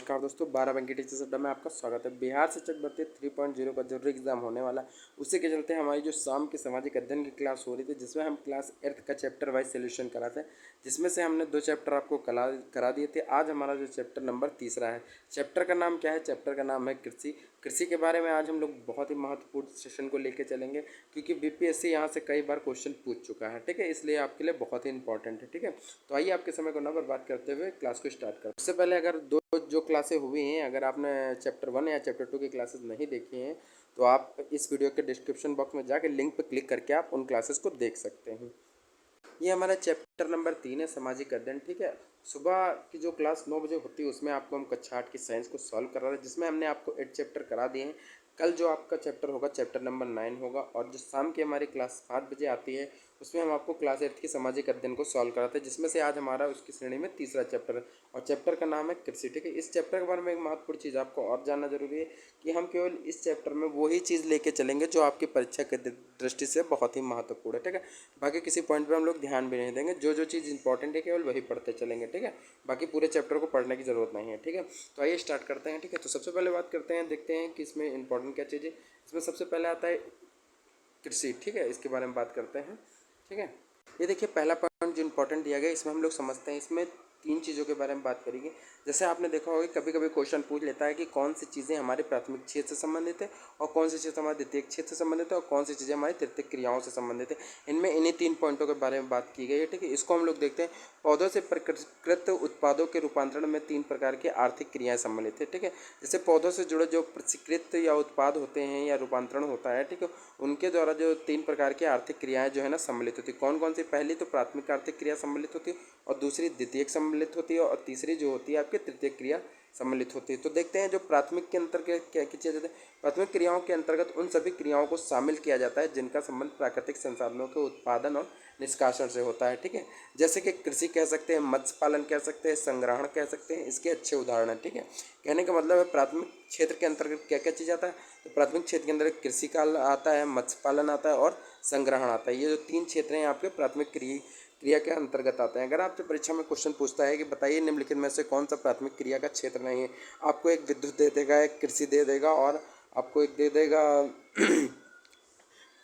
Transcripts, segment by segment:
नमस्कार दोस्तों, 12 बंकी टीचर्स अड्डा में आपका स्वागत है। बिहार शिक्षक भर्ती 3.0 का जो एग्जाम होने वाला है, उसी के चलते हमारी जो शाम की सामाजिक अध्ययन की क्लास हो रही थी, जिसमें हम क्लास 8 का चैप्टर वाइज सोल्यूशन कराते हैं, जिसमें से हमने 2 चैप्टर आपको करा दिए थे। आज हमारा जो चैप्टर नंबर तीसरा है, चैप्टर का नाम क्या है? चैप्टर का नाम है कृषि। कृषि के बारे में आज हम लोग बहुत ही महत्वपूर्ण सेशन को लेकर चलेंगे, क्योंकि बीपीएससी यहाँ से कई बार क्वेश्चन पूछ चुका है, ठीक है। इसलिए आपके लिए बहुत ही इंपॉर्टेंट है, ठीक है। तो आइए आपके समय को ना बर्बाद करते हुए क्लास को स्टार्ट करते हैं। उससे पहले अगर दो जो क्लासें हुई हैं, अगर आपने चैप्टर 1 या चैप्टर 2 की क्लासेस नहीं देखी हैं, तो आप इस वीडियो के डिस्क्रिप्शन बॉक्स में जाकर लिंक पर क्लिक करके आप उन क्लासेस को देख सकते हैं। ये हमारा चैप्टर नंबर 3 है, सामाजिक अध्ययन, ठीक है। सुबह की जो क्लास 9 बजे होती है, उसमें आपको हम कक्षा 8 की साइंस को सॉल्व करा रहे हैं, जिसमें हमने आपको 8 चैप्टर करा दिए हैं। कल जो आपका चैप्टर होगा चैप्टर नंबर 9 होगा, और जो शाम की हमारी क्लास 5 बजे आती है, उसमें हम आपको क्लास 8 की सामाजिक अध्ययन को सॉल्व कराते हैं, जिसमें से आज हमारा उसकी श्रेणी में तीसरा चैप्टर है, और चैप्टर का नाम है कृषि, ठीक है। इस चैप्टर के बारे में एक महत्वपूर्ण चीज़ आपको और जानना जरूरी है कि हम केवल इस चैप्टर में वही चीज़ लेके चलेंगे जो आपकी परीक्षा की दृष्टि से बहुत ही महत्वपूर्ण है, ठीक है। बाकी किसी पॉइंट पे हम लोग ध्यान भी नहीं देंगे, जो चीज़ इंपॉर्टेंट है केवल वही पढ़ते चलेंगे, ठीक है। बाकी पूरे चैप्टर को पढ़ने की ज़रूरत नहीं है, ठीक है। तो आइए स्टार्ट करते हैं, ठीक है। तो सबसे पहले बात करते हैं, देखते हैं कि इसमें इंपॉर्टेंट क्या चीज़ है। इसमें सबसे पहले आता है कृषि, ठीक है। इसके बारे में बात करते हैं, ठीक है। ये देखिए, पहला पॉइंट जो इंपॉर्टेंट दिया गया, इसमें हम लोग समझते हैं, इसमें 3 चीज़ों के बारे में बात करेंगे। जैसे आपने देखा होगा कभी कभी क्वेश्चन पूछ लेता है कि कौन सी चीज़ें हमारे प्राथमिक क्षेत्र से संबंधित है, और कौन सी चीज़ हमारे द्वितीयक क्षेत्र से संबंधित है, और कौन सी चीज़ें हमारी तृतीयक क्रियाओं से संबंधित है। इनमें इन्हीं 3 पॉइंटों के बारे में बात की गई है, ठीक है। इसको हम लोग देखते हैं। पौधों से प्रकृत उत्पादों के रूपांतरण में 3 प्रकार की आर्थिक क्रियाएं सम्मिलित है, ठीक है। जैसे पौधों से जुड़े जो प्रसंस्कृत या उत्पाद होते हैं या रूपांतरण होता है, ठीक है, उनके द्वारा जो 3 प्रकार की आर्थिक क्रियाएं जो है ना सम्मिलित होती है। कौन कौन सी? पहली तो प्राथमिक आर्थिक क्रिया सम्मिलित होती है, और दूसरी द्वितीयक सम्मिलित होती है, और तीसरी जो होती है आपकी तृतीयक क्रिया सम्मिलित होती है। तो देखते हैं जो प्राथमिक के अंतर्गत क्या क्या चीज़ होती है। प्राथमिक क्रियाओं के अंतर्गत उन सभी क्रियाओं को शामिल किया जाता है जिनका संबंध प्राकृतिक संसाधनों के उत्पादन और निष्कासन से होता है, ठीक है। जैसे कि कृषि कह सकते हैं, मत्स्य पालन कह सकते हैं, संग्रहण कह सकते हैं, इसके अच्छे उदाहरण हैं, ठीक है। कहने का मतलब है प्राथमिक क्षेत्र के अंतर्गत क्या क्या चीज़ आता है। तो प्राथमिक क्षेत्र के अंदर कृषि का आता है, मत्स्य पालन आता है, और संग्रहण आता है। ये जो 3 क्षेत्र हैं आपके प्राथमिक क्रिया के अंतर्गत आते हैं। अगर आपसे परीक्षा में क्वेश्चन पूछता है कि बताइए निम्नलिखित में से कौन सा प्राथमिक क्रिया का क्षेत्र नहीं है, आपको एक विद्युत दे देगा, एक कृषि दे देगा, और आपको एक दे देगा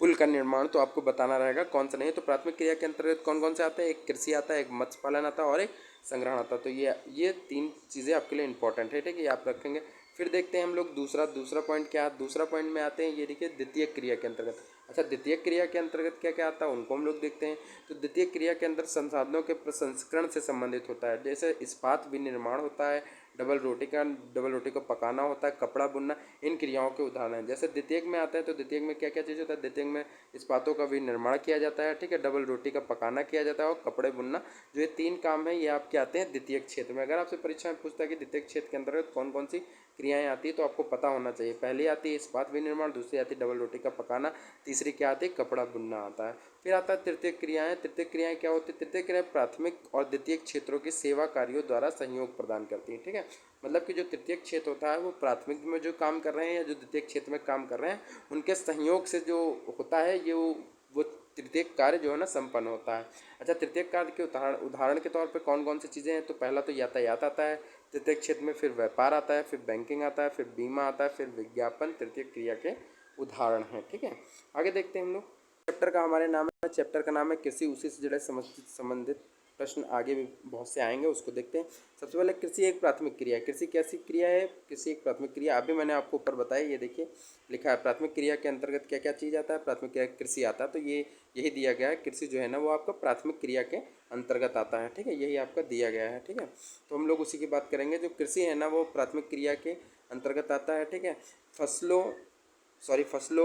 पुल का निर्माण, तो आपको बताना रहेगा कौन सा नहीं है। तो प्राथमिक क्रिया के अंतर्गत कौन कौन से आते हैं? एक कृषि आता है, एक मत्स्य पालन आता है, और एक संग्रहण आता है। तो ये 3 चीज़ें आपके लिए इंपॉर्टेंट है, ठीक है, ये आप रखेंगे। फिर देखते हैं हम लोग दूसरा पॉइंट क्या है। दूसरा पॉइंट में आते हैं, ये देखिए द्वितीय क्रिया के अंतर्गत। अच्छा, द्वितीय क्रिया के अंतर्गत क्या क्या आता है उनको हम लोग देखते हैं। तो द्वितीय क्रिया के अंदर संसाधनों के प्रसंस्करण से संबंधित होता है। जैसे इस्पात विनिर्माण होता है, डबल रोटी को पकाना होता है, कपड़ा बुनना, इन क्रियाओं के उदाहरण हैं। जैसे द्वितीयक में आता है, तो द्वितीयक में क्या क्या चीज़ होता है? द्वितीयक में इस्पातों का विनिर्माण किया जाता है, ठीक है, डबल रोटी का पकाना किया जाता है, और कपड़े बुनना। जो ये 3 काम है, ये आपके आते हैं द्वितीयक क्षेत्र में। अगर आपसे परीक्षा में पूछता है कि द्वितीयक क्षेत्र के अंतर्गत कौन कौन सी क्रियाएं आती है, तो आपको पता होना चाहिए। पहली आती है इस्पात विनिर्माण, दूसरी आती है डबल रोटी का पकाना, तीसरी क्या आती है? कपड़ा बुनना आता है। फिर आता है तृतीय क्रियाएं। तृतीय क्रियाएं क्या होती है? तृतीय क्रियाएं प्राथमिक और द्वितीय क्षेत्रों के सेवा कार्यों द्वारा सहयोग प्रदान करती हैं, ठीक है। मतलब कि जो तृतीय क्षेत्र होता है वो प्राथमिक में जो काम कर रहे हैं या जो द्वितीय क्षेत्र में काम कर रहे हैं, उनके सहयोग से जो होता है ये वो तृतीय कार्य जो है ना संपन्न होता है। अच्छा, तृतीय कार्य के उदाहरण के तौर पे कौन कौन सी चीज़ें हैं? तो पहला तो यातायात आता है तृतीय क्षेत्र में, फिर व्यापार आता है, फिर बैंकिंग आता है, फिर बीमा आता है, फिर विज्ञापन तृतीय क्रिया के उदाहरण हैं, ठीक है। आगे देखते हैं हम लोग। चैप्टर का हमारे नाम है, चैप्टर का नाम है कृषि। उसी से जुड़े संबंधित प्रश्न आगे भी बहुत से आएंगे, उसको देखते हैं। सबसे पहले कृषि एक प्राथमिक क्रिया है। कृषि कैसी क्रिया है? कृषि एक प्राथमिक क्रिया। अभी मैंने आपको ऊपर बताया, ये देखिए लिखा है प्राथमिक क्रिया के अंतर्गत क्या क्या चीज़ आता है। प्राथमिक क्रिया कृषि आता है, तो ये यही दिया गया है। कृषि जो है ना वो आपका प्राथमिक क्रिया के अंतर्गत आता है, ठीक है, यही आपका दिया गया है, ठीक है। तो हम लोग उसी की बात करेंगे। जो कृषि है ना वो प्राथमिक क्रिया के अंतर्गत आता है, ठीक है। फसलों,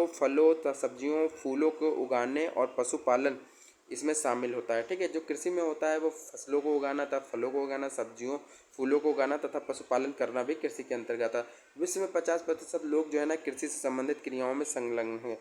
फलों तथा सब्जियों, फूलों को उगाने और पशुपालन इसमें शामिल होता है, ठीक है। जो कृषि में होता है वो फसलों को उगाना तथा फलों को उगाना, सब्जियों फूलों को उगाना तथा पशुपालन करना भी कृषि के अंतर्गत आता है। विश्व में 50% लोग जो है ना कृषि से संबंधित क्रियाओं में संलग्न हैं,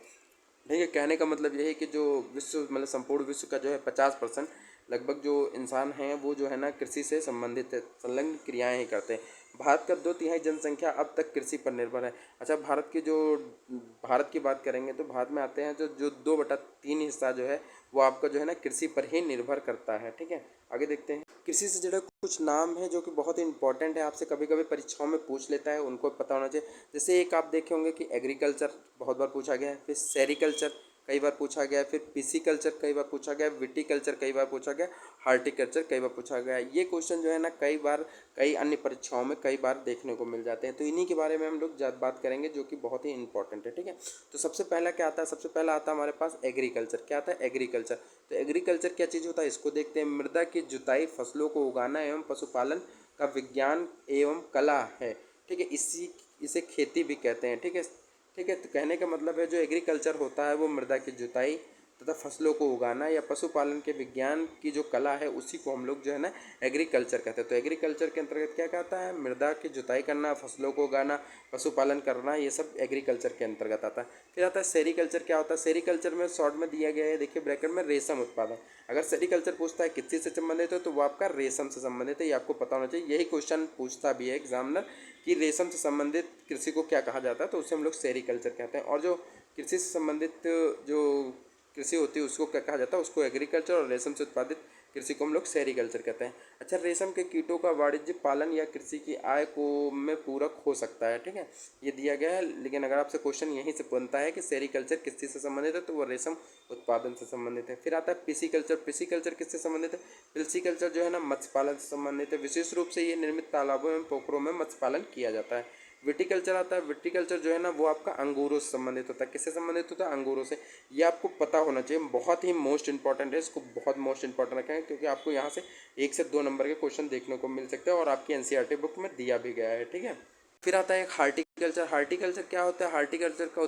ठीक है। कहने का मतलब यही है कि जो विश्व मतलब संपूर्ण विश्व का जो है 50% लगभग जो इंसान हैं वो जो है ना कृषि से संबंधित है, संलग्न क्रियाएं ही करते हैं। भारत का 2/3 जनसंख्या अब तक कृषि पर निर्भर है। अच्छा, भारत की बात करेंगे तो भारत में आते हैं जो 2/3 हिस्सा जो है वो आपका जो है ना कृषि पर ही निर्भर करता है, ठीक है। आगे देखते हैं। कृषि से जुड़े कुछ नाम हैं जो कि बहुत ही इंपॉर्टेंट है, आपसे कभी कभी परीक्षाओं में पूछ लेता है, उनको पता होना चाहिए। जैसे एक आप देखे होंगे कि एग्रीकल्चर बहुत बार पूछा गया है, फिर सेरिकल्चर कई बार पूछा गया है, फिर पिसिकल्चर कई बार पूछा गया है, विटिकल्चर कई बार पूछा गया है, हार्टिकल्चर कई बार पूछा गया है। ये क्वेश्चन जो है ना कई बार कई अन्य परीक्षाओं में कई बार देखने को मिल जाते हैं, तो इन्हीं के बारे में हम लोग बात करेंगे जो कि बहुत ही इंपॉर्टेंट है। ठीक है, तो सबसे पहला क्या आता है, सबसे पहला आता है हमारे पास एग्रीकल्चर। क्या आता है? एग्रीकल्चर। तो एग्रीकल्चर क्या चीज़ होता है इसको देखते हैं। मृदा की जुताई, फसलों को उगाना एवं पशुपालन का विज्ञान एवं कला है। ठीक है, इसे खेती भी कहते हैं। ठीक है, ठीक है, तो कहने का मतलब है जो एग्रीकल्चर होता है वो मृदा की जुताई तथा फसलों को उगाना या पशुपालन के विज्ञान की जो कला है उसी को हम लोग जो है ना एग्रीकल्चर कहते हैं। तो एग्रीकल्चर के अंतर्गत क्या कहता है? मृदा की जुताई करना, फसलों को उगाना, पशुपालन करना, ये सब एग्रीकल्चर के अंतर्गत आता है। फिर आता है सेरीकल्चर। क्या होता है सेरीकल्चर में? शॉर्ट में दिया गया है, देखिए ब्रैकेट में, रेशम उत्पादन। अगर सेरीकल्चर पूछता है किस से संबंधित है तो वो आपका रेशम से संबंधित है, ये आपको पता होना चाहिए। यही क्वेश्चन पूछता भी है एग्जामिनर कि रेशम से संबंधित कृषि को क्या कहा जाता है, तो उसे हम लोग सेरीकल्चर कहते हैं। और जो कृषि से संबंधित जो कृषि होती है उसको क्या कहा जाता है? उसको एग्रीकल्चर। और रेशम से उत्पादित कृषि को हम लोग सेरीकल्चर कहते हैं। अच्छा, रेशम के कीटों का वाणिज्य पालन या कृषि की आय को में पूरक हो सकता है। ठीक है, ये दिया गया है, लेकिन अगर आपसे क्वेश्चन यहीं से बनता है कि सेरीकल्चर किस से संबंधित है तो वो रेशम उत्पादन से संबंधित है। फिर आता है पिसिकल्चर। पिसिकल्चर किससे संबंधित है? पिसिकल्चर जो है ना मत्स्य पालन से संबंधित है। विशेष रूप से ये निर्मित तालाबों एवं पोखरों में मत्स्य पालन किया जाता है। विटिकल्चर आता है। विटिकल्चर जो है ना वो आपका अंगूरों से संबंधित होता है। किससे संबंधित होता है? अंगूरों से। ये आपको पता होना चाहिए, बहुत ही मोस्ट इंपॉर्टेंट है, इसको बहुत मोस्ट इंपॉर्टेंट रखें क्योंकि आपको यहाँ से 1 से 2 नंबर के क्वेश्चन देखने को मिल सकते हैं और आपकी एनसीईआरटी बुक में दिया भी गया है। ठीक है, फिर आता है एक हार्टिकल्चर। हार्टिकल्चर क्या होता है? हार्टिकल्चर का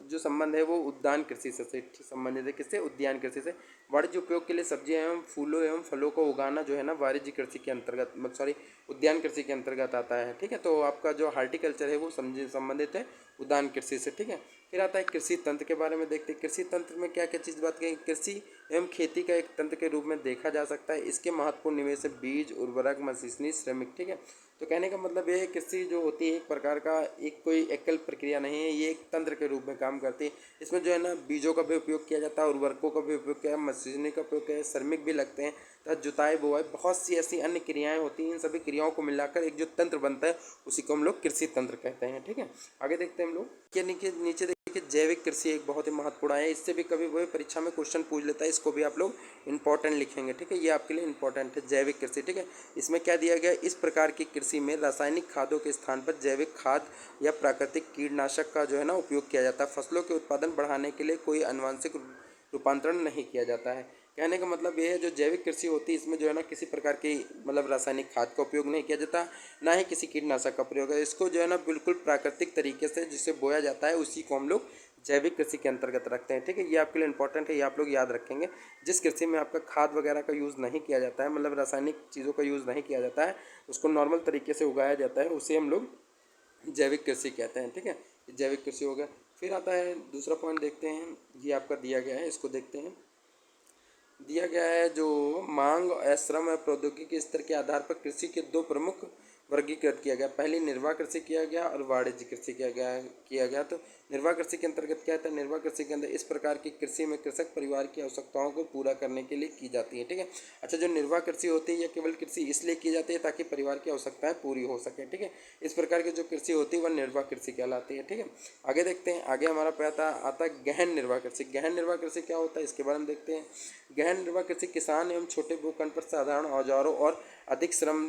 जो संबंध है वो उद्यान कृषि से संबंधित है। किससे? उद्यान कृषि से। वाणिज्य उपयोग के लिए सब्जियां एवं फूलों एवं फलों को उगाना जो है ना वाणिज्य कृषि के अंतर्गत, सॉरी, उद्यान कृषि के अंतर्गत आता है। ठीक है, तो आपका जो हार्टिकल्चर है वो संबंधित है उद्यान कृषि से। ठीक है, फिर आता है कृषि तंत्र के बारे में देखते हैं। कृषि तंत्र में क्या क्या चीज़ बात करें? कृषि एवं खेती का एक तंत्र के रूप में देखा जा सकता है। इसके महत्वपूर्ण निवेश है बीज, उर्वरक, मशीनरी, श्रमिक। ठीक है, तो कहने का मतलब ये है कृषि जो होती है एक प्रकार का एक कोई एकल प्रक्रिया नहीं है, ये एक तंत्र के रूप में काम करती है। इसमें जो है ना बीजों का भी उपयोग किया जाता है, उर्वरकों का भी उपयोग किया, मशीनरी का उपयोग किया, श्रमिक भी लगते हैं तथा जुताई बुआई बहुत सी ऐसी अन्य क्रियाएं होती हैं। इन सभी क्रियाओं को मिलाकर एक जो तंत्र बनता है उसी को हम लोग कृषि तंत्र कहते हैं। ठीक है, आगे देखते हैं हम लोग के नीचे देखिए जैविक कृषि एक बहुत ही महत्वपूर्ण है। इससे भी कभी वही परीक्षा में क्वेश्चन पूछ लेता है, इसको भी आप लोग इंपॉर्टेंट लिखेंगे। ठीक है, ये आपके लिए इंपॉर्टेंट है जैविक कृषि। ठीक है, इसमें क्या दिया गया? इस प्रकार की कृषि में रासायनिक खादों के स्थान पर जैविक खाद या प्राकृतिक कीटनाशक का जो है ना उपयोग किया जाता है। फसलों के उत्पादन बढ़ाने के लिए कोई आनुवंशिक रूपांतरण नहीं किया जाता है। कहने का मतलब ये है जो जैविक कृषि होती है इसमें जो है ना किसी प्रकार की रासायनिक खाद का उपयोग नहीं किया जाता, ना ही किसी कीटनाशक का प्रयोग है। इसको जो है ना बिल्कुल प्राकृतिक तरीके से जिसे बोया जाता है उसी को हम लोग जैविक कृषि के अंतर्गत रखते हैं। ठीक है, ये आपके लिए इंपॉर्टेंट है, ये आप लोग याद रखेंगे। जिस कृषि में आपका खाद वगैरह का यूज़ नहीं किया जाता है, रासायनिक चीज़ों का यूज़ नहीं किया जाता है, उसको नॉर्मल तरीके से उगाया जाता है, उसे हम लोग जैविक कृषि कहते हैं। ठीक है, जैविक कृषि हो गया। फिर आता है दूसरा पॉइंट देखते हैं, ये आपका दिया गया है, इसको देखते हैं। दिया गया है जो मांग और श्रम और प्रौद्योगिकी स्तर के आधार पर कृषि के 2 प्रमुख वर्गीकृत किया गया। पहले निर्वाह कृषि किया गया और वाणिज्य कृषि किया गया। तो निर्वाह कृषि के अंतर्गत क्या होता है? निर्वाह कृषि के अंदर इस प्रकार की कृषि में कृषक परिवार की आवश्यकताओं को पूरा करने के लिए की जाती है। ठीक है, अच्छा, जो निर्वाह कृषि होती है यह केवल कृषि इसलिए की जाती है ताकि परिवार की आवश्यकताएं पूरी हो सके। ठीक है, इस प्रकार की जो कृषि होती है वह निर्वाह कृषि कहलाती है। ठीक है, आगे देखते हैं, आगे हमारा पे आता है गहन निर्वाह कृषि। गहन निर्वाह कृषि क्या होता है इसके बारे में देखते हैं। गहन निर्वाह कृषि किसान एवं छोटे भूखंड पर साधारण औजारों और अधिक श्रम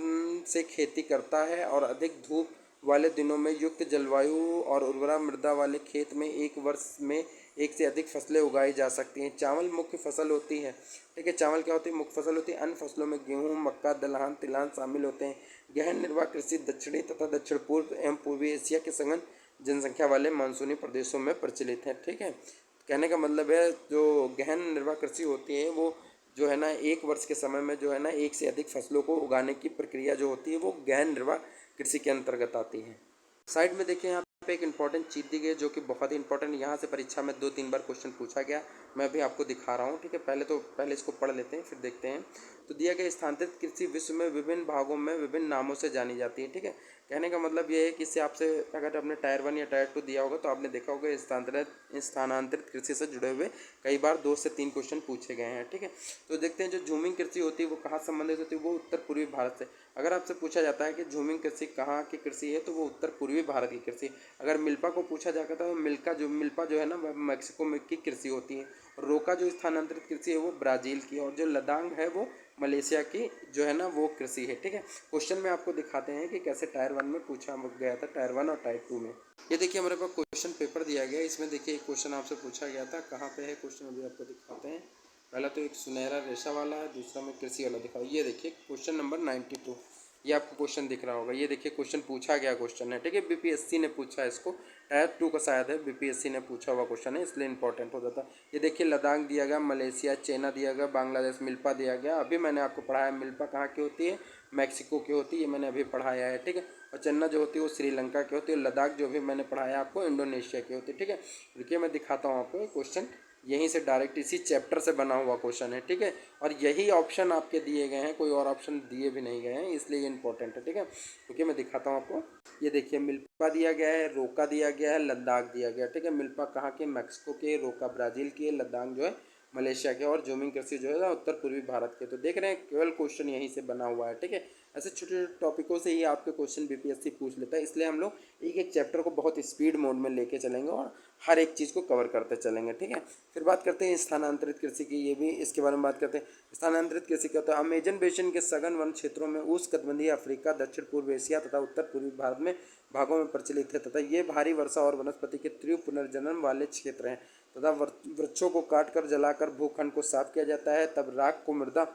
से खेती करता है और अधिक धूप वाले दिनों में युक्त जलवायु और उर्वरा मृदा वाले खेत में एक वर्ष में 1 से अधिक फसलें उगाई जा सकती हैं। चावल मुख्य फसल होती है। ठीक है, चावल क्या होती है? मुख्य फसल होती है। अन्य फसलों में गेहूँ, मक्का, दलहन, तिलहन शामिल होते हैं। गहन निर्वाह कृषि दक्षिणी तथा दक्षिण पूर्व एवं पूर्वी एशिया के सघन जनसंख्या वाले मानसूनी प्रदेशों में प्रचलित है। ठीक है, कहने का मतलब है जो गहन निर्वाह कृषि होती है वो जो है ना 1 वर्ष के समय में जो है ना 1 से अधिक फसलों को उगाने की प्रक्रिया जो होती है वो गहन निर्वाह कृषि के अंतर्गत आती है। साइड में देखिए यहाँ पे एक इंपॉर्टेंट चीज़ दी गई है जो कि बहुत ही इंपॉर्टेंट, यहाँ से परीक्षा में 2-3 बार क्वेश्चन पूछा गया, मैं अभी आपको दिखा रहा हूँ। ठीक है, पहले इसको पढ़ लेते हैं फिर देखते हैं। तो दिया गया स्थानांतरित कृषि विश्व में विभिन्न भागों में विभिन्न नामों से जानी जाती है। ठीक है, कहने का मतलब ये है कि इससे आपसे अगर आपने टायर 1 या टायर 2 दिया होगा तो आपने देखा होगा स्थानांतरित कृषि से जुड़े हुए कई बार 2 से 3 क्वेश्चन पूछे गए हैं। ठीक है, तो देखते हैं जो झूमिंग कृषि होती है वो कहाँ संबंधित होती है, वो उत्तर पूर्वी भारत से। अगर आपसे पूछा जाता है कि झूमिंग कृषि कहाँ की कृषि है तो वो उत्तर पूर्वी भारत की कृषि। अगर मिल्पा को पूछा जाता तो मिल्पा जो है ना वह मैक्सिको में की कृषि होती है। रोका जो स्थानांतरित कृषि है वो ब्राज़ील की, और जो लदांग है वो मलेशिया की जो है ना वो कृषि है। ठीक है, क्वेश्चन में आपको दिखाते हैं कि कैसे टायर 1 में पूछा गया था, टायर 1 और टायर 2में। ये देखिए हमारे पास क्वेश्चन पेपर दिया गया है, इसमें देखिए एक क्वेश्चन आपसे पूछा गया था, कहाँ पे है क्वेश्चन अभी आपको दिखाते हैं। पहला तो एक सुनहरा रेशा वाला है, दूसरा में कृषि वाला दिखाओ। ये देखिए क्वेश्चन नंबर 92, ये आपको क्वेश्चन दिख रहा होगा। ये देखिए क्वेश्चन पूछा गया क्वेश्चन है। ठीक है, बीपीएससी ने पूछा है इसको, टायर 2 का शायद है, बीपीएससी ने पूछा हुआ क्वेश्चन है इसलिए इंपॉर्टेंट हो जाता है। ये देखिए लद्दाख दिया गया, मलेशिया, चाइना दिया गया, बांग्लादेश, मिल्पा दिया गया। अभी मैंने आपको पढ़ाया मिल्पा कहाँ की होती है, मैक्सिको की होती है, ये मैंने अभी पढ़ाया है। ठीक है, और चन्ना जो होती है वो श्रीलंका की होती है, लद्दाख जो भी मैंने पढ़ाया आपको इंडोनेशिया की होती है। ठीक है, देखिए मैं दिखाता हूँ आपको क्वेश्चन, यहीं से डायरेक्ट इसी चैप्टर से बना हुआ क्वेश्चन है। ठीक है, और यही ऑप्शन आपके दिए गए हैं, कोई और ऑप्शन दिए भी नहीं गए हैं, इसलिए ये इंपॉर्टेंट है। ठीक है, क्योंकि मैं दिखाता हूँ आपको। ये देखिए मिल्पा दिया गया है, रोका दिया गया है, लद्दाख दिया गया है। ठीक है, मिल्पा कहाँ के, मैक्सिको के, रोका ब्राज़ील की है, लद्दाख जो है मलेशिया के, और जूमिंग कृषि जो है ना उत्तर पूर्वी भारत के। तो देख रहे हैं केवल क्वेश्चन यहीं से बना हुआ है। ठीक है, ऐसे छोटे छोटे टॉपिकों से ही आपके क्वेश्चन बीपीएससी पूछ लेता है, इसलिए हम लोग एक एक चैप्टर को बहुत स्पीड मोड में लेके चलेंगे और हर एक चीज़ को कवर करते चलेंगे। ठीक है, फिर बात करते हैं स्थानांतरित कृषि की, ये भी इसके बारे में बात करते हैं। स्थानांतरित कृषि का तो अमेजन बेसिन के सघन वन क्षेत्रों में उष्णकटिबंधीय अफ्रीका, दक्षिण पूर्व एशिया तथा उत्तर पूर्वी भारत में भागों में प्रचलित है, तथा ये भारी वर्षा और वनस्पति के तीव्र पुनर्जन्म वाले क्षेत्र हैं, तथा वृक्षों को काटकर जलाकर भूखंड को साफ किया जाता है, तब राख को मृदा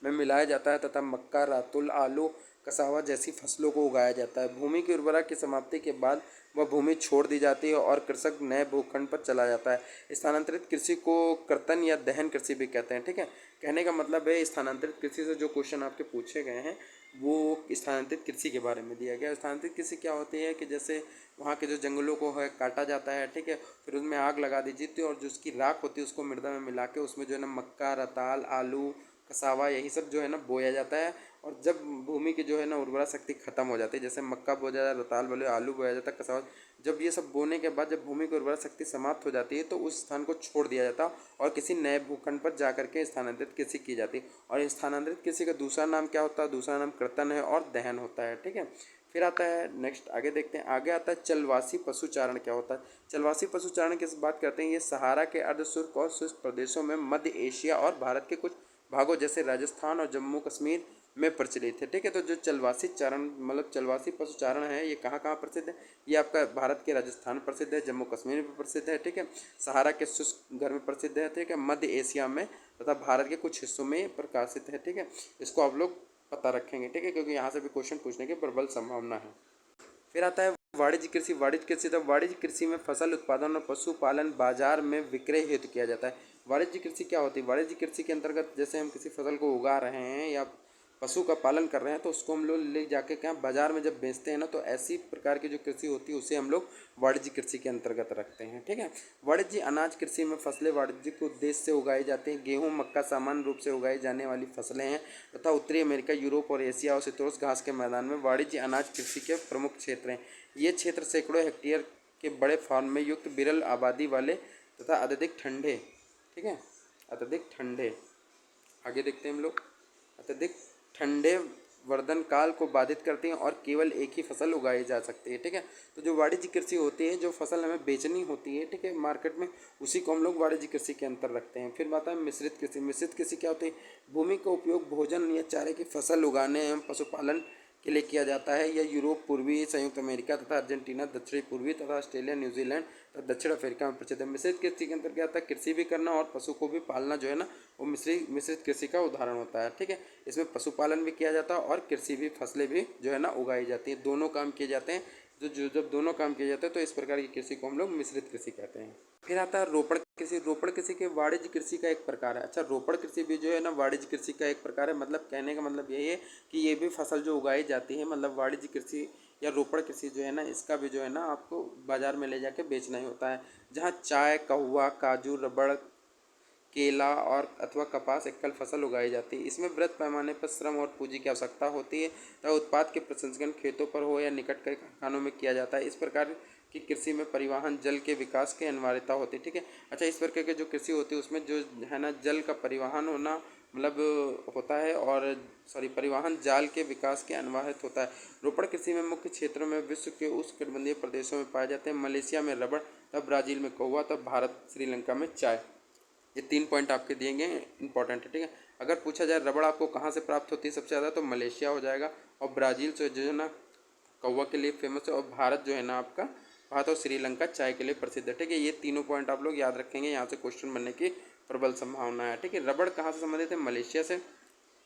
में मिलाया जाता है तथा मक्का, रातुल, आलू, कसावा जैसी फसलों को उगाया जाता है। भूमि की उर्वरता की समाप्ति के बाद वह भूमि छोड़ दी जाती है और कृषक नए भूखंड पर चला जाता है। स्थानांतरित कृषि को कर्तन या दहन कृषि भी कहते हैं। ठीक है, कहने का मतलब है स्थानांतरित कृषि से जो क्वेश्चन आपके पूछे गए हैं वो स्थानांतरित कृषि के बारे में दिया गया। स्थानांतरित कृषि क्या होती है कि जैसे वहाँ के जो जंगलों को है काटा जाता है। ठीक है, फिर उसमें आग लगा दी जाती है और जो उसकी राख होती है उसको मृदा में मिला के उसमें जो है ना मक्का, रताल, आलू, कसावा यही सब जो है ना बोया जाता है। और जब भूमि की जो है ना उर्वरा शक्ति खत्म हो जाती है, जैसे मक्का बोया जाता है, रताल बोले, आलू बोया जाता है, कसावा, जब ये सब बोने के बाद जब भूमि की उर्वरा शक्ति समाप्त हो जाती है तो उस स्थान को छोड़ दिया जाता है और किसी नए भूखंड पर जा करके स्थानांतरित कृषि की जाती है। और स्थानांतरित कृषि का दूसरा नाम क्या होता है, दूसरा नाम कर्तन है और दहन होता है। ठीक है, फिर आता है नेक्स्ट, आगे देखते हैं। आगे आता है चलवासी पशुचारण क्या होता है। चलवासी पशुचारण की बात करते हैं, ये सहारा के अर्धशुष्क और शुष्क प्रदेशों में, मध्य एशिया और भारत के कुछ भागों जैसे राजस्थान और जम्मू कश्मीर में प्रचलित है। ठीक है, तो जो चलवासी चारण मतलब चलवासी पशुचारण है ये कहाँ कहाँ प्रसिद्ध है, ये आपका भारत के राजस्थान प्रसिद्ध है, जम्मू कश्मीर में प्रसिद्ध है। ठीक है, सहारा के शुष्क घर में प्रसिद्ध है। ठीक है, मध्य एशिया में तथा भारत के कुछ हिस्सों में प्रकाशित है। ठीक है, इसको आप लोग पता रखेंगे। ठीक है, क्योंकि यहाँ से भी क्वेश्चन पूछने की प्रबल संभावना है। फिर आता है वाणिज्य कृषि। वाणिज्य कृषि तो वाणिज्य कृषि में फसल उत्पादन और पशुपालन बाजार में विक्रय हेतु किया जाता है। वाणिज्य कृषि क्या होती है, वाणिज्य कृषि के अंतर्गत जैसे हम किसी फसल को उगा रहे हैं या पशु का पालन कर रहे हैं तो उसको हम लोग ले जाके क्या बाजार में जब बेचते हैं ना, तो ऐसी प्रकार की जो कृषि होती है उसे हम लोग वाणिज्य कृषि के अंतर्गत रखते हैं। ठीक है, वाणिज्य अनाज कृषि में फसलें वाणिज्यिक उद्देश्य से उगाई जाती हैं। गेहूँ, मक्का सामान्य रूप से उगाई जाने वाली फसलें हैं तथा उत्तरी अमेरिका, यूरोप और एशिया और शीतोष्ण घास के मैदान में वाणिज्य अनाज कृषि के प्रमुख क्षेत्र हैं। ये क्षेत्र सैकड़ों हेक्टेयर के बड़े फार्म में युक्त विरल आबादी वाले तथा अत्यधिक ठंडे, ठीक है, अत्यधिक ठंडे, आगे देखते हैं हम लोग, अत्यधिक ठंडे वर्धन काल को बाधित करती हैं और केवल एक ही फसल उगाई जा सकती है। ठीक है, तो जो वाणिज्य कृषि होती है, जो फसल हमें बेचनी होती है, ठीक है, मार्केट में, उसी को हम लोग वाणिज्य कृषि के अंतर रखते हैं। फिर बात है मिश्रित कृषि। मिश्रित कृषि क्या होती है, भूमि का उपयोग भोजन या चारे की फसल उगाने एवं पशुपालन के लिए किया जाता है। यह यूरोप, पूर्वी संयुक्त अमेरिका तथा अर्जेंटीना, दक्षिणी पूर्वी तथा ऑस्ट्रेलिया, न्यूजीलैंड तथा दक्षिण अफ्रीका में प्रचलित है। मिश्रित कृषि के अंतर्गत क्या होता है, कृषि भी करना और पशु को भी पालना जो है ना वो मिश्रित कृषि का उदाहरण होता है। ठीक है, इसमें पशुपालन भी किया जाता है और कृषि भी, फसलें भी जो है ना उगाई जाती है, दोनों काम किए जाते हैं। जब दोनों काम किए जाते हैं तो इस प्रकार की कृषि को हम लोग मिश्रित कृषि कहते हैं। फिर आता है रोपण कृषि। रोपण कृषि के वाणिज्य कृषि का एक प्रकार है। अच्छा, रोपण कृषि भी जो है ना वाणिज्य कृषि का एक प्रकार है। मतलब कहने का मतलब यही है कि ये भी फसल जो उगाई जाती है, मतलब वाणिज्य कृषि या रोपण कृषि जो है ना, इसका भी जो है ना आपको बाजार में ले जाके बेचना ही होता है। जहाँ चाय, कहवा, काजू, रबड़, केला और अथवा कपास एकल फसल उगाई जाती है। इसमें वृहद पैमाने पर श्रम और पूंजी की आवश्यकता होती है तथा उत्पाद के प्रसंस्करण खेतों पर हो या निकट के कारखानों में किया जाता है। इस प्रकार की कृषि में परिवहन जल के विकास की अनिवार्यता होती है। ठीक है, अच्छा, इस प्रकार की जो कृषि होती है उसमें जो है ना जल का परिवहन होना मतलब होता है, और परिवहन जाल के विकास के अनिवार्य होता है। रोपड़ कृषि में मुख्य क्षेत्रों में विश्व के उष्णकटिबंधीय प्रदेशों में पाए जाते हैं। मलेशिया में रबड़, तब ब्राजील में कौवा, तब भारत श्रीलंका में चाय। ये 3 पॉइंट आपके दिए गए इंपॉर्टेंट है। ठीक है, अगर पूछा जाए रबड़ आपको कहाँ से प्राप्त होती है सबसे ज़्यादा, तो मलेशिया हो जाएगा, और ब्राज़ील से जो है ना कौवा के लिए फेमस है, और भारत जो है ना आपका भारत और श्रीलंका चाय के लिए प्रसिद्ध है। ठीक है, ये तीनों पॉइंट आप लोग याद रखेंगे, यहाँ से क्वेश्चन बनने की प्रबल संभावना है। ठीक है, रबड़ कहाँ से संबंधित है, मलेशिया से,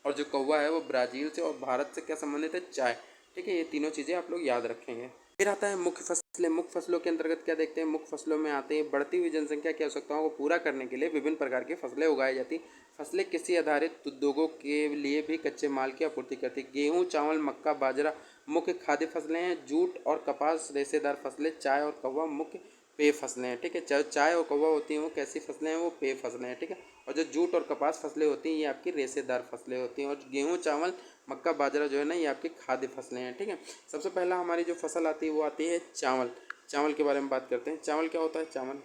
और जो कौवा है वो ब्राज़ील से, और भारत से क्या संबंधित है, चाय। ठीक है, ये तीनों चीज़ें आप लोग याद रखेंगे। फिर आता है मुख्य फसलें। मुख्य फसलों के अंतर्गत क्या देखते हैं, मुख्य फसलों में आते हैं बढ़ती हुई जनसंख्या की आवश्यकताओं को पूरा करने के लिए विभिन्न प्रकार की फसलें उगाई जाती। फसलें कृषि आधारित उद्योगों के लिए भी कच्चे माल की आपूर्ति करती। गेहूँ, चावल, मक्का, बाजरा मुख्य खाद्य फसलें हैं। जूट और कपास रेशेदार फसलें। चाय और कौवा मुख्य पेय फसलें हैं। ठीक है, चाय और कौवा होती हैं वो कैसी फसलें हैं, वो पेय फसलें हैं। ठीक है, और जो जूट और कपास फसलें होती हैं ये आपकी रेशेदार फसलें होती हैं, और गेहूँ, चावल, मक्का, बाजरा जो है ना ये आपकी खाद्य फसलें हैं। ठीक है, सबसे पहला हमारी जो फसल आती है वो आती है चावल। चावल के बारे में बात करते हैं। चावल क्या होता है, चावल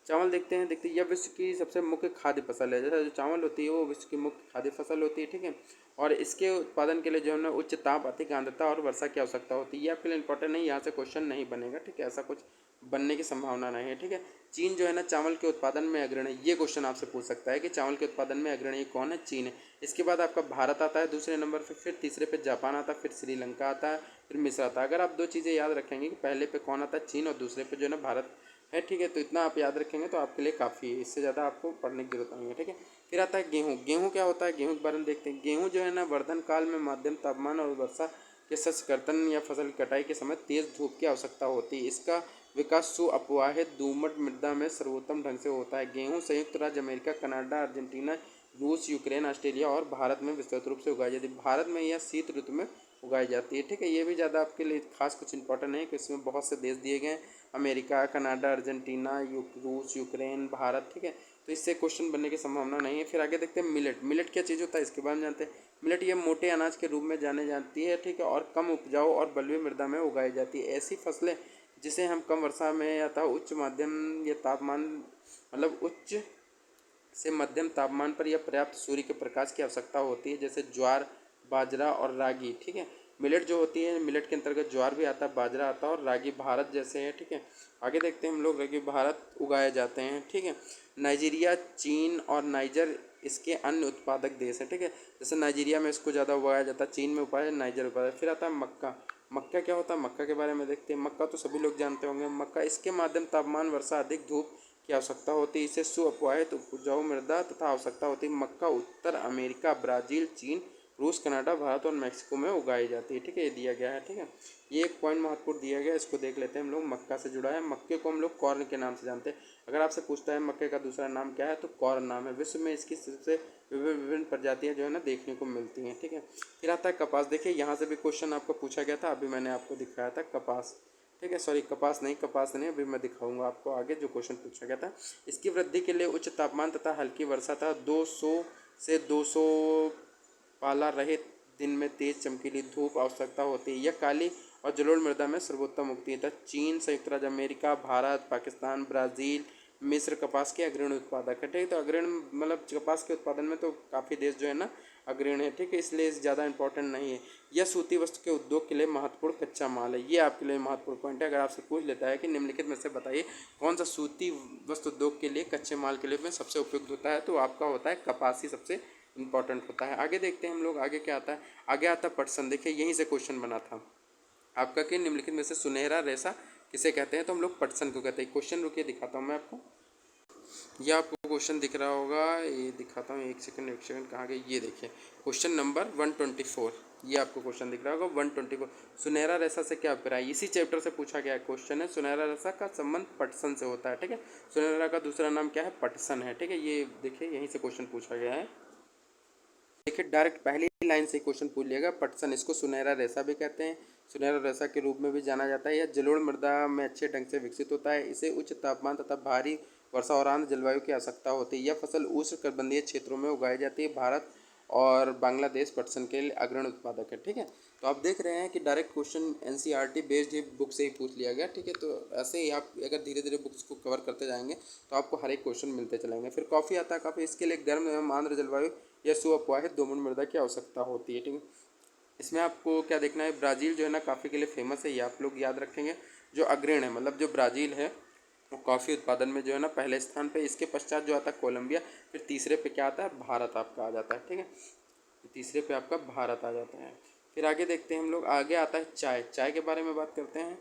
चावल देखते हैं यह विश्व की सबसे मुख्य खाद्य फसल है। जैसे जो चावल होती है वो विश्व की मुख्य खाद्य फसल होती है। ठीक है, और इसके उत्पादन के लिए जो है ना उच्च ताप, अधिक आर्द्रता और वर्षा की आवश्यकता होती है। ये आपके लिए इंपॉर्टेंट नहीं, यहाँ से क्वेश्चन नहीं बनेगा। ठीक है, ऐसा कुछ बनने की संभावना नहीं है। ठीक है, चीन जो है ना चावल के उत्पादन में अग्रणी, ये क्वेश्चन आपसे पूछ सकता है कि चावल के उत्पादन में अग्रणी कौन है, चीन है। इसके बाद आपका भारत आता है दूसरे नंबर पे, फिर तीसरे पे जापान आता है, फिर श्रीलंका आता है, फिर मिस्र आता है। अगर आप दो चीज़ें याद रखेंगे कि पहले पे कौन आता है, चीन, और दूसरे पे जो है ना भारत है। ठीक है, तो इतना आप याद रखेंगे तो आपके लिए काफ़ी है, इससे ज़्यादा आपको पढ़ने की जरूरत नहीं है। ठीक है, फिर आता है गेहूँ। गेहूँ क्या होता है, गेहूँ के बारे में देखते हैं। गेहूँ जो है ना वर्धन काल में मध्यम तापमान और वर्षा के सस्कर्तन या फसल की कटाई के समय तेज धूप की आवश्यकता होती है। इसका विकास सुअपवाहित दोमट मृदा में सर्वोत्तम ढंग से होता है। गेहूँ संयुक्त राज्य अमेरिका, कनाडा, अर्जेंटीना, रूस, यूक्रेन, ऑस्ट्रेलिया और भारत में विस्तृत रूप से उगाई जाती है। भारत में यह शीत ऋतु में उगाई जाती है। ठीक है, ये भी ज़्यादा आपके लिए खास कुछ इंपॉर्टेंट नहीं है कि इसमें बहुत से देश दिए गए हैं, अमेरिका, कनाडा, अर्जेंटीना, रूस, यूक्रेन, भारत। ठीक है, तो इससे क्वेश्चन बनने की संभावना नहीं है। फिर आगे देखते हैं मिलेट। मिलेट क्या चीज़ होता है इसके बारे में जानते हैं। मिलेट ये मोटे अनाज के रूप में जाने जाती है। ठीक है, और कम उपजाऊ और बलुई मृदा में उगाई जाती है। ऐसी फसलें जिसे हम कम वर्षा में अथवा उच्च माध्यम या तापमान उच्च से मध्यम तापमान पर या पर्याप्त सूर्य के प्रकाश की आवश्यकता होती है, जैसे ज्वार, बाजरा और रागी। ठीक है, मिलेट जो होती है, मिलेट के अंतर्गत ज्वार भी आता है, बाजरा आता है, और रागी भारत जैसे है। ठीक है, आगे देखते हैं हम लोग, रागी भारत उगाए जाते हैं। ठीक है, नाइजीरिया, चीन और नाइजर इसके अन्य उत्पादक देश हैं। ठीक है, जैसे नाइजीरिया में इसको ज़्यादा उगाया जाता है, चीन में उगाया है, नाइजर उगाया है। फिर आता है मक्का। मक्का क्या होता है, मक्का के बारे में देखते हैं। मक्का तो सभी लोग जानते होंगे। मक्का इसके माध्यम तापमान, वर्षा, अधिक धूप की आवश्यकता होती है। इसे सुअपवाहित उपजाऊ मृदा तथा आवश्यकता होती है। मक्का उत्तर अमेरिका, ब्राज़ील, चीन, रूस, कनाडा, भारत और मैक्सिको में उगाई जाती है। ठीक है, ये दिया गया है। ठीक है, ये एक पॉइंट महत्वपूर्ण दिया गया है, इसको देख लेते हैं हम लोग। मक्का से जुड़ा है। मक्के को हम लोग कॉर्न के नाम से जानते हैं। अगर आपसे पूछता है मक्के का दूसरा नाम क्या है, तो कॉर्न नाम है। विश्व में इसकी सबसे विभिन्न प्रजातियाँ जो है ना देखने को मिलती हैं। ठीक है, फिर आता है कपास। देखिए यहाँ से भी क्वेश्चन आपको पूछा गया था, अभी मैंने आपको दिखाया था कपास। ठीक है, सॉरी कपास नहीं, अभी मैं दिखाऊंगा आपको आगे जो क्वेश्चन पूछा गया था। इसकी वृद्धि के लिए उच्च तापमान तथा हल्की वर्षा तथा 200 से 200 पाला रहित दिन में तेज चमकीली धूप आवश्यकता होती है। यह काली और जलोढ़ मृदा में सर्वोत्तम उगती है। चीन, संयुक्त राज्य अमेरिका, भारत, पाकिस्तान, ब्राज़ील, मिस्र कपास के अग्रणी उत्पादक है। ठीक है, तो अग्रणी कपास के उत्पादन में तो काफ़ी देश जो है ना अग्रणी है। ठीक है, इसलिए ज़्यादा इंपॉर्टेंट नहीं है। यह सूती वस्त्र के उद्योग के लिए महत्वपूर्ण कच्चा माल है। ये आपके लिए महत्वपूर्ण पॉइंट है। अगर आपसे पूछ लेता है कि निम्नलिखित में से बताइए कौन सा सूती वस्त्र उद्योग के लिए कच्चे माल के लिए में सबसे उपयुक्त होता है, तो आपका होता है कपास ही सबसे इंपॉर्टेंट होता है। आगे देखते हैं हम लोग, आगे क्या आता है। आगे आता है पटसन। देखिए यहीं से क्वेश्चन बना था आपका कि निम्नलिखित में से सुनहरा रेशा किसे कहते हैं, तो हम लोग पटसन को कहते हैं। क्वेश्चन रुकिए दिखाता हूँ मैं आपको। यह आपको क्वेश्चन दिख रहा होगा, ये दिखाता हूँ, एक सेकंड कहाँ गए, ये देखिए क्वेश्चन नंबर 124। ये आपको क्वेश्चन दिख रहा होगा 124। सुनहरा रेशा से क्या अभिप्राय, इसी चैप्टर से पूछा गया क्वेश्चन है। सुनहरा रेशा का संबंध पटसन से होता है। ठीक है, सुनहरा का दूसरा नाम क्या है, पटसन है। ठीक है, ये देखिए यहीं से क्वेश्चन पूछा गया है। देखिए डायरेक्ट पहली लाइन से क्वेश्चन पूछ लिएगा। पटसन, इसको सुनहरा रेशा भी कहते हैं, सुनहरा रेशा के रूप में भी जाना जाता है। यह जलोढ़ मृदा में अच्छे ढंग से विकसित होता है। इसे उच्च तापमान तथा भारी वर्षा और आर्द्र जलवायु की आवश्यकता होती है। यह फसल उष्णकटिबंधीय क्षेत्रों में उगाई जाती है। भारत और बांग्लादेश पटसन के लिए अग्रणी उत्पादक है। ठीक है, तो आप देख रहे हैं कि डायरेक्ट क्वेश्चन एनसीईआरटी बेस्ड ही बुक से ही पूछ लिया गया। ठीक है, तो ऐसे ही आप अगर धीरे धीरे बुक्स को कवर करते जाएंगे तो आपको हर एक क्वेश्चन मिलते चलेंगे। फिर कॉफ़ी आता है। कॉफ़ी इसके लिए गर्म एवं आर्द्र जलवायु या सुअपवाहित दोमट मृदा की आवश्यकता होती है। ठीक है, इसमें आपको क्या देखना है, ब्राज़ील जो है ना कॉफ़ी के लिए फेमस है, ये आप लोग याद रखेंगे। जो अग्रणी है मतलब जो ब्राज़ील है वो कॉफ़ी उत्पादन में जो है ना पहले स्थान पे। इसके पश्चात जो आता है कोलंबिया, फिर तीसरे पे क्या आता है, भारत आपका आ जाता है। ठीक है, तीसरे पे आपका भारत आ जाता है। फिर आगे देखते हैं हम लोग, आगे आता है चाय। चाय के बारे में बात करते हैं।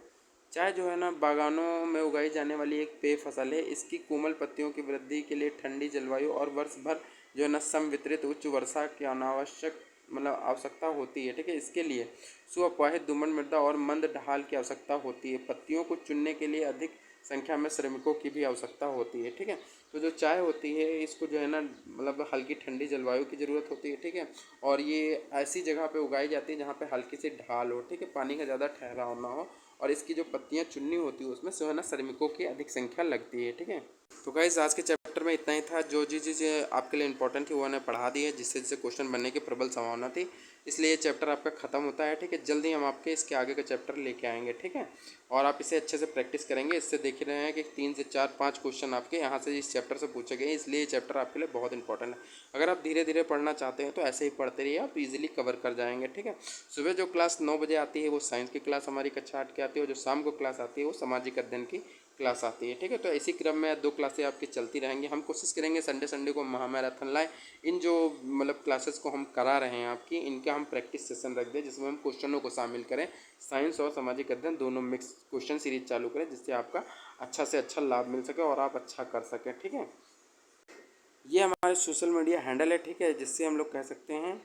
चाय जो है ना बागानों में उगाई जाने वाली एक पेय फसल है। इसकी कोमल पत्तियों की वृद्धि के लिए ठंडी जलवायु और वर्ष भर जो है ना समवितरित उच्च वर्षा की अनावश्यक मतलब आवश्यकता होती है। ठीक है, इसके लिए सुअपवाहित दोमट मृदा और मंद ढाल की आवश्यकता होती है। पत्तियों को चुनने के लिए अधिक संख्या में श्रमिकों की भी आवश्यकता होती है। ठीक है, तो जो चाय होती है इसको जो है ना मतलब हल्की ठंडी जलवायु की ज़रूरत होती है। ठीक है, और ये ऐसी जगह पे उगाई जाती है जहाँ पे हल्की सी ढाल हो। ठीक है, पानी का ज़्यादा ठहराव ना हो, और इसकी जो पत्तियाँ चुननी होती है उसमें जो है ना श्रमिकों की अधिक संख्या लगती है। ठीक है, तो गाइस आज के चैप्टर में इतना ही था। जो चीज़ें आपके लिए इंपॉर्टेंट थी वो मैंने पढ़ा दी है, जिससे जिससे क्वेश्चन बनने की प्रबल संभावना थी। इसलिए ये चैप्टर आपका ख़त्म होता है। ठीक है, जल्दी हम आपके इसके आगे का चैप्टर लेके आएंगे। ठीक है, और आप इसे अच्छे से प्रैक्टिस करेंगे। इससे देख रहे हैं कि 3 से 4 5 क्वेश्चन आपके यहाँ से इस चैप्टर से पूछे गए, इसलिए ये चैप्टर आपके लिए बहुत इंपॉर्टेंट है। अगर आप धीरे धीरे पढ़ना चाहते हैं तो ऐसे ही पढ़ते रहिए, आप इजीली कवर कर जाएंगे। ठीक है, सुबह जो क्लास 9 बजे आती है वो साइंस की क्लास हमारी कक्षा 8 की आती है, और जो शाम को क्लास आती है वो सामाजिक अध्ययन की क्लास आती है। ठीक है, तो इसी क्रम में 2 क्लासें आपकी चलती रहेंगी। हम कोशिश करेंगे संडे संडे को महामैराथन लाएँ। इन जो मतलब क्लासेस को हम करा रहे हैं आपकी, इनका हम प्रैक्टिस सेशन रख दें जिसमें हम क्वेश्चनों को शामिल करें। साइंस और सामाजिक अध्ययन दोनों मिक्स क्वेश्चन सीरीज चालू करें, जिससे आपका अच्छा से अच्छा लाभ मिल सके और आप अच्छा कर सकें। ठीक है, ये हमारे सोशल मीडिया हैंडल है। ठीक है, जिससे हम लोग कह सकते हैं,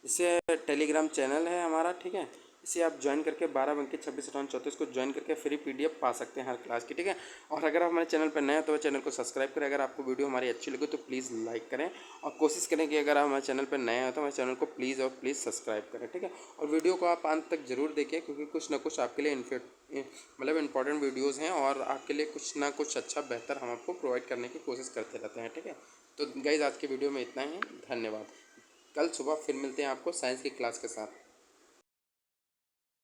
इसे टेलीग्राम चैनल है हमारा। ठीक है, इसे आप ज्वाइन करके 12 बंके 26 58 34 को ज्वाइन करके फ्री पीडीएफ पा सकते हैं हर क्लास की। ठीक है, और अगर आप हमारे चैनल पर नए हैं तो चैनल को सब्सक्राइब करें। अगर आपको वीडियो हमारी अच्छी लगे तो प्लीज़ लाइक करें, और कोशिश करें कि अगर आप हमारे चैनल पर नए हैं तो हमारे चैनल को प्लीज़ और प्लीज़ सब्सक्राइब करें। ठीक है, और वीडियो को आप अंत तक जरूर देखें, क्योंकि कुछ ना कुछ आपके लिए मतलब इंपॉर्टेंट वीडियोज़ हैं, और आपके लिए कुछ ना कुछ अच्छा बेहतर हम आपको प्रोवाइड करने की कोशिश करते रहते हैं। ठीक है, तो गाइज़ आज के वीडियो में इतना ही। धन्यवाद। कल सुबह फिर मिलते हैं आपको साइंस की क्लास के साथ।